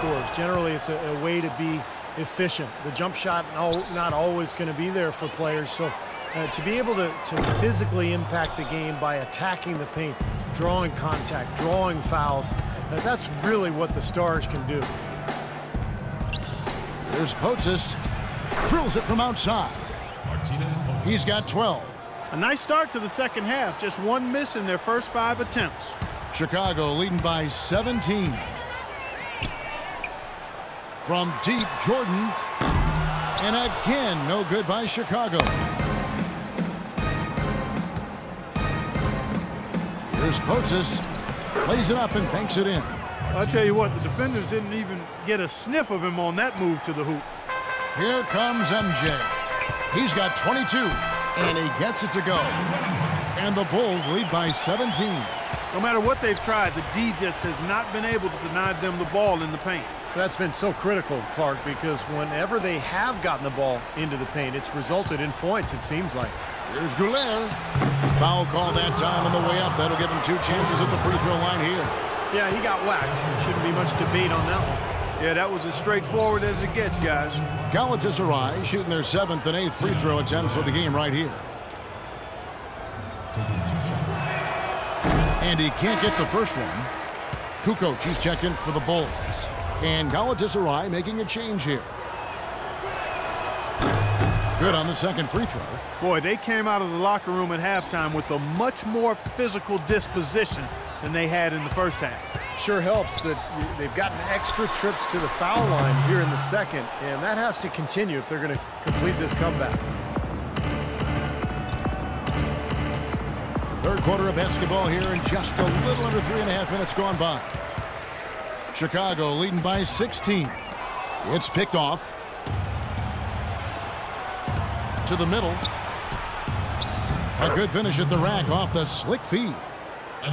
scores. Generally, it's a way to be efficient. The jump shot, not always going to be there for players. So to be able to physically impact the game by attacking the paint, drawing contact, drawing fouls, that's really what the Stars can do. Here's Potzis. Drills it from outside. He's got 12. A nice start to the second half. Just one miss in their first 5 attempts. Chicago leading by 17. From deep, Jordan. And again, no good by Chicago. Here's Potzis. Plays it up and banks it in. I'll tell you what, the defenders didn't even get a sniff of him on that move to the hoop. Here comes MJ. He's got 22, and he gets it to go. And the Bulls lead by 17. No matter what they've tried, the D just has not been able to deny them the ball in the paint. That's been so critical, Clark, because whenever they have gotten the ball into the paint, it's resulted in points, it seems like. Here's Goulet. Foul call that time on the way up. That'll give him 2 chances at the free throw line here. Yeah, he got whacked. Shouldn't be much debate on that one. Yeah, that was as straightforward as it gets, guys. Galatasaray shooting their 7th and 8th free throw attempts for the game right here. And he can't get the first one. Kukoc, he's checked in for the Bulls. And Galatasaray making a change here. Good on the second free throw. Boy, they came out of the locker room at halftime with a much more physical disposition than they had in the first half. Sure helps that they've gotten extra trips to the foul line here in the second, and that has to continue if they're going to complete this comeback. Third quarter of basketball here, and just a little under 3.5 minutes gone by. Chicago leading by 16. It's picked off. To the middle. A good finish at the rack off the slick feed.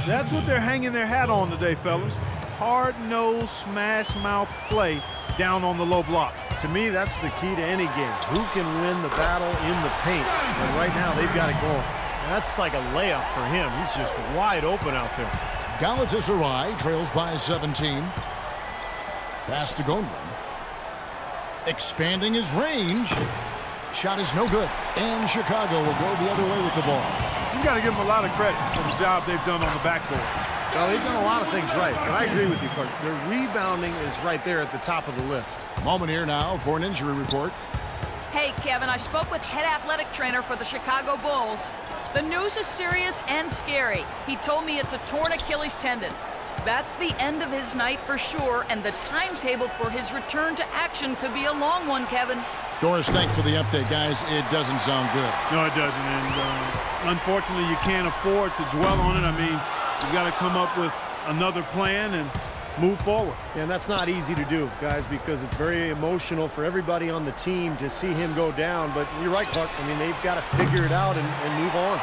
That's what they're hanging their hat on today, fellas. Hard-nosed, smash-mouth play down on the low block. To me, that's the key to any game. Who can win the battle in the paint? And right now, they've got it going. And that's like a layup for him. He's just wide open out there. Galatasaray trails by 17. Pass to Goldman. Expanding his range. Shot is no good. And Chicago will go the other way with the ball. You got to give them a lot of credit for the job they've done on the backboard. Well, they've done a lot of things right, but I agree with you, Clark. Their rebounding is right there at the top of the list. A moment here now for an injury report. Hey, Kevin, I spoke with head athletic trainer for the Chicago Bulls. The news is serious and scary. He told me it's a torn Achilles tendon. That's the end of his night for sure, and the timetable for his return to action could be a long one, Kevin. Doris, thanks for the update, guys. It doesn't sound good. No, it doesn't, and unfortunately, you can't afford to dwell on it. I mean, you got to come up with another plan and move forward. And that's not easy to do, guys, because it's very emotional for everybody on the team to see him go down. But you're right, Clark. I mean, they've got to figure it out and move on.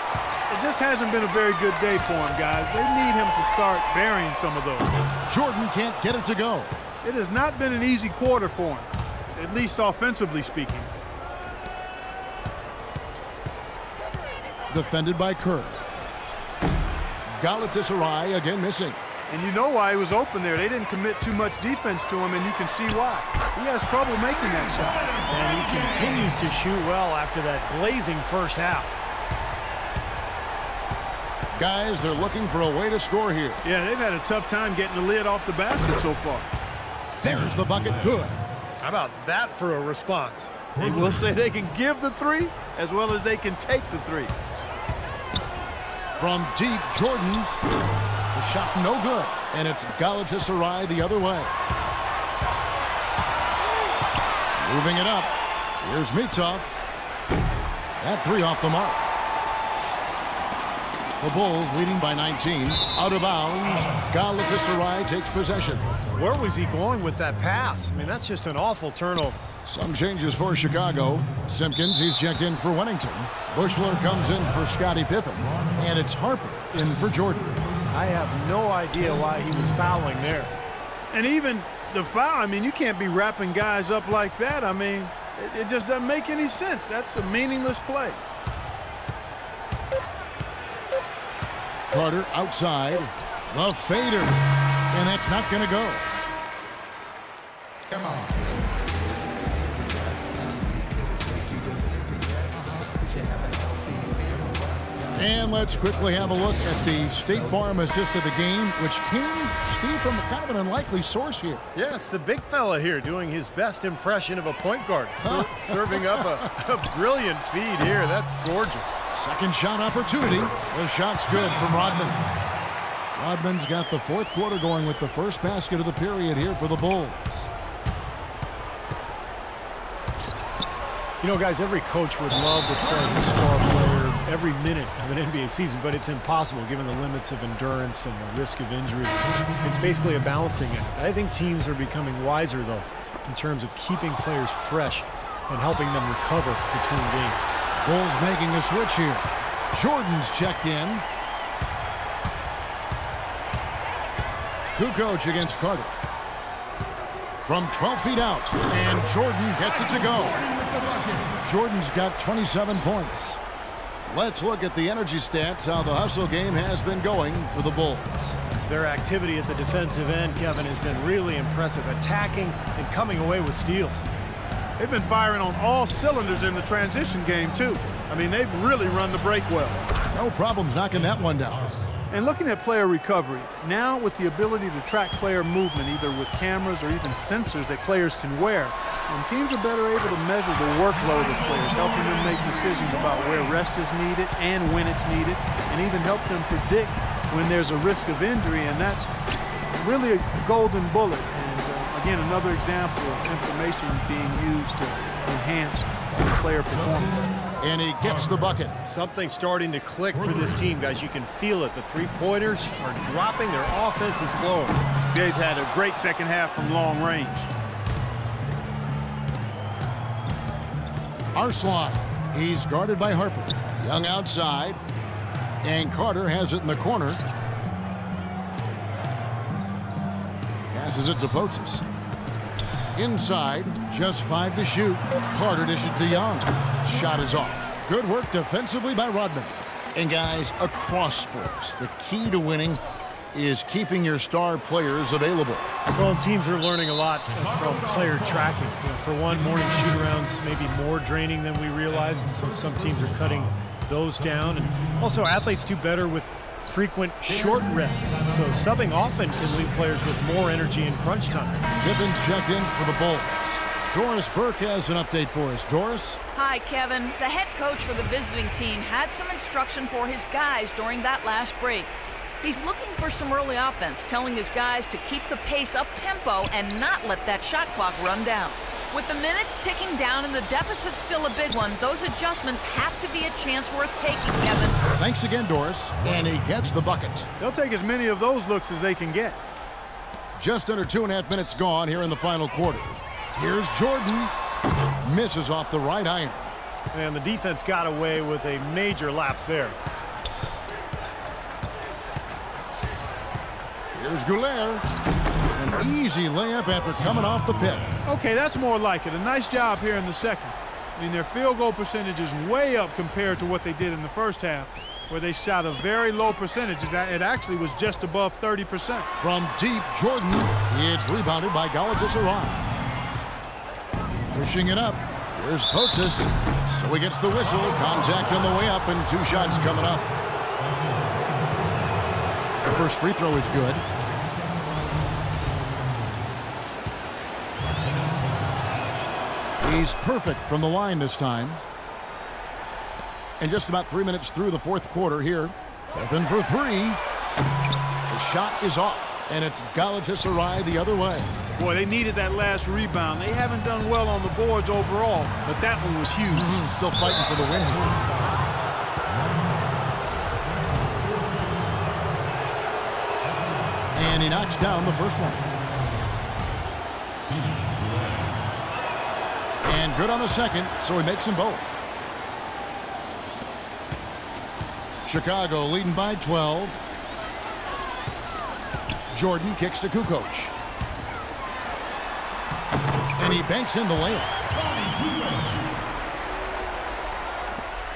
It just hasn't been a very good day for him, guys. They need him to start burying some of those. Jordan can't get it to go. It has not been an easy quarter for him, at least offensively speaking. Defended by Kerr. Galatasaray again missing. And you know why he was open there. They didn't commit too much defense to him, and you can see why. He has trouble making that shot. And he continues to shoot well after that blazing first half. Guys, they're looking for a way to score here. Yeah, they've had a tough time getting the lid off the basket so far. There's the bucket. Good. How about that for a response? They will say they can give the three as well as they can take the three. From deep, Jordan. The shot no good. And it's Galatasaray the other way. Moving it up. Here's Mitov. That three off the mark. The Bulls leading by 19. Out of bounds. Galatasaray takes possession. Where was he going with that pass? I mean, that's just an awful turnover. Some changes for Chicago. Simpkins, he's checked in for Wennington. Bushler comes in for Scottie Pippen. And it's Harper in for Jordan. I have no idea why he was fouling there. And even the foul, I mean, you can't be wrapping guys up like that. I mean, it just doesn't make any sense. That's a meaningless play. Carter outside. The fader. And that's not going to go. And let's quickly have a look at the State Farm assist of the game, which came, Steve, from kind of an unlikely source here. Yeah, it's the big fella here doing his best impression of a point guard. Serving up a brilliant feed here. That's gorgeous. Second shot opportunity. The shot's good from Rodman. Rodman's got the fourth quarter going with the first basket of the period here for the Bulls. You know, guys, every coach would love to play his star player every minute of an NBA season, but it's impossible given the limits of endurance and the risk of injury. It's basically a balancing act. I think teams are becoming wiser, though, in terms of keeping players fresh and helping them recover between games. Bulls making a switch here. Jordan's checked in. Kukoc against Carter. From 12 feet out, and Jordan gets it to go. Jordan's got 27 points. Let's look at the energy stats, how the hustle game has been going for the Bulls. Their activity at the defensive end, Kevin, has been really impressive, attacking and coming away with steals. They've been firing on all cylinders in the transition game, too. I mean, they've really run the break well. No problems knocking that one down. And looking at player recovery, now with the ability to track player movement, either with cameras or even sensors that players can wear, and teams are better able to measure the workload of players, helping them make decisions about where rest is needed and when it's needed, and even help them predict when there's a risk of injury, and that's really a golden bullet. And again, another example of information being used to enhance player performance. And he gets the bucket. Something starting to click for this team, guys. You can feel it. The three-pointers are dropping. Their offense is flowing. They've had a great second half from long range. Arslan, he's guarded by Harper. Young outside, and Carter has it in the corner. Passes it to Potzis. Inside, just 5 to shoot. Carter dishes to Young. Shot is off. Good work defensively by Rodman. And guys, across sports, the key to winning is keeping your star players available. Well, teams are learning a lot from player tracking. You know, for one, morning shoot-arounds may be more draining than we realized, so some teams are cutting those down. And also, athletes do better with frequent short rests, so subbing often can leave players with more energy in crunch time. Gibbons checked in for the Bulls. Doris Burke has an update for us. Doris? Hi, Kevin. The head coach for the visiting team had some instruction for his guys during that last break. He's looking for some early offense, telling his guys to keep the pace up-tempo and not let that shot clock run down. With the minutes ticking down and the deficit still a big one, those adjustments have to be a chance worth taking, Kevin. Thanks again, Doris. And he gets the bucket. They'll take as many of those looks as they can get. Just under 2.5 minutes gone here in the final quarter. Here's Jordan. Misses off the right iron. And the defense got away with a major lapse there. Here's Goulet. An easy layup after coming off the pick. Okay, that's more like it. A nice job here in the second. I mean, their field goal percentage is way up compared to what they did in the first half, where they shot a very low percentage. It actually was just above 30%. From deep, Jordan. It's rebounded by Galatasaray. Pushing it up. Here's Potzis. So he gets the whistle. Contact on the way up, and 2 shots coming up. The first free throw is good. He's perfect from the line this time. And just about 3 minutes through the fourth quarter here. Open for 3. The shot is off, and it's Galatasaray the other way. Boy, they needed that last rebound. They haven't done well on the boards overall, but that one was huge. Still fighting for the win here. And he knocks down the first one. And good on the second, so he makes them both. Chicago leading by 12. Jordan kicks to Kukoc. And he banks in the layup.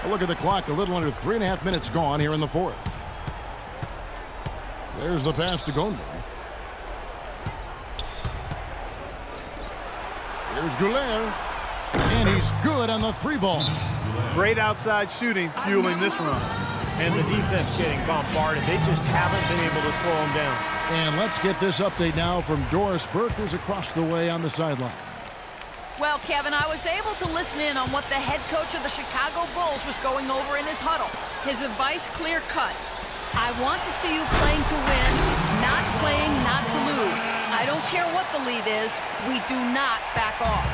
A look at the clock, a little under 3.5 minutes gone here in the fourth. There's the pass to Gonda. Here's Goulet. And he's good on the 3-ball. Great outside shooting fueling this run. And the defense getting bombarded. They just haven't been able to slow them down. And let's get this update now from Doris Burke, who's across the way on the sideline. Well, Kevin, I was able to listen in on what the head coach of the Chicago Bulls was going over in his huddle. His advice clear-cut. I want to see you playing to win, not playing not to lose. I don't care what the lead is. We do not back off.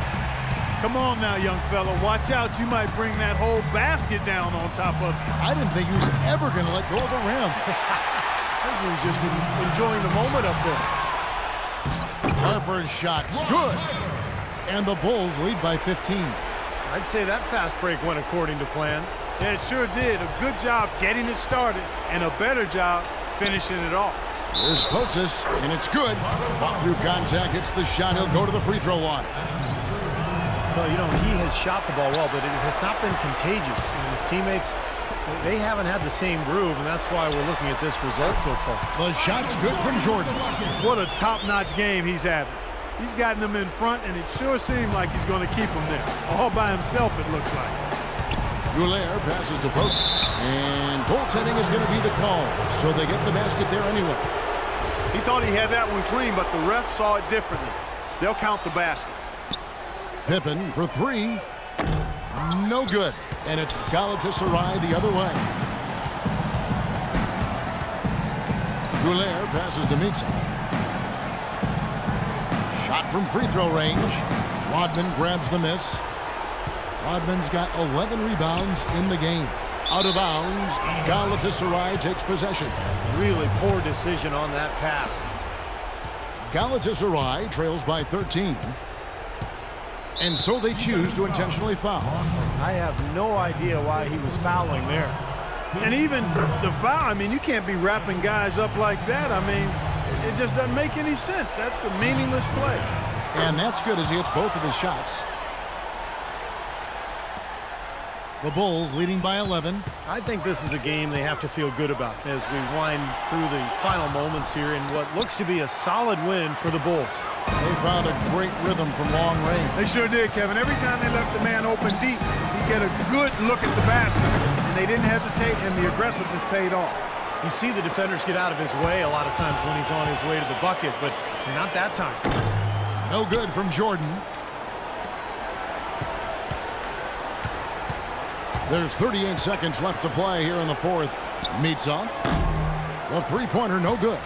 Come on now, young fella. Watch out. You might bring that whole basket down on top of you. I didn't think he was ever going to let go of the rim. I think he was just enjoying the moment up there. Harper's shot is good. And the Bulls lead by 15. I'd say that fast break went according to plan. Yeah, it sure did. A good job getting it started and a better job finishing it off. Here's Potzis, and it's good. Through contact, hits the shot. He'll go to the free throw line. Well, you know, he has shot the ball well, but it has not been contagious. And his teammates, they haven't had the same groove, and that's why we're looking at this result so far. The shot's good from Jordan. What a top-notch game he's having. He's gotten them in front, and it sure seemed like he's going to keep them there. All by himself, it looks like. Goulet passes to Potzis. And goaltending is going to be the call, so they get the basket there anyway. He thought he had that one clean, but the ref saw it differently. They'll count the basket. Pippen for 3. No good. And it's Galatasaray the other way. Goulet passes to Mitsov. Shot from free throw range. Rodman grabs the miss. Rodman's got 11 rebounds in the game. Out of bounds, Galatasaray takes possession. Really poor decision on that pass. Galatasaray trails by 13. And so they choose to intentionally foul. I have no idea why he was fouling there. And even the foul, I mean, you can't be wrapping guys up like that. I mean, it just doesn't make any sense. That's a meaningless play. And that's good as he hits both of his shots. The Bulls leading by 11. I think this is a game they have to feel good about as we wind through the final moments here in what looks to be a solid win for the Bulls. They found a great rhythm from long range. They sure did, Kevin. Every time they left the man open deep, you get a good look at the basket. And they didn't hesitate, and the aggressiveness paid off. You see the defenders get out of his way a lot of times when he's on his way to the bucket, but not that time. No good from Jordan. There's 38 seconds left to play here in the fourth. Mitsov. The three-pointer no good.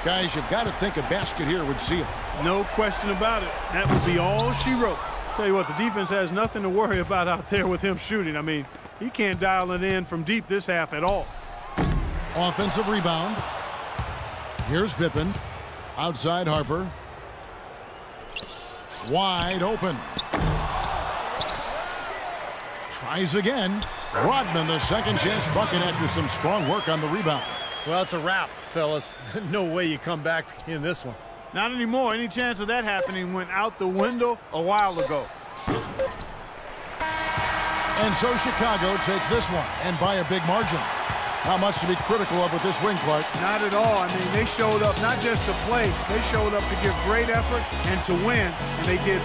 Guys, you've got to think a basket here would seal it. No question about it. That would be all she wrote. Tell you what, the defense has nothing to worry about out there with him shooting. I mean, he can't dial it in from deep this half at all. Offensive rebound. Here's Pippen. Outside Harper. Wide open. Tries again. Rodman, the second chance bucket after some strong work on the rebound. Well, it's a wrap, fellas. No way you come back in this one. Not anymore. Any chance of that happening went out the window a while ago. And so Chicago takes this one, and by a big margin. Not much to be critical of with this win, Clark. Not at all. I mean, they showed up not just to play. They showed up to give great effort and to win, and they did.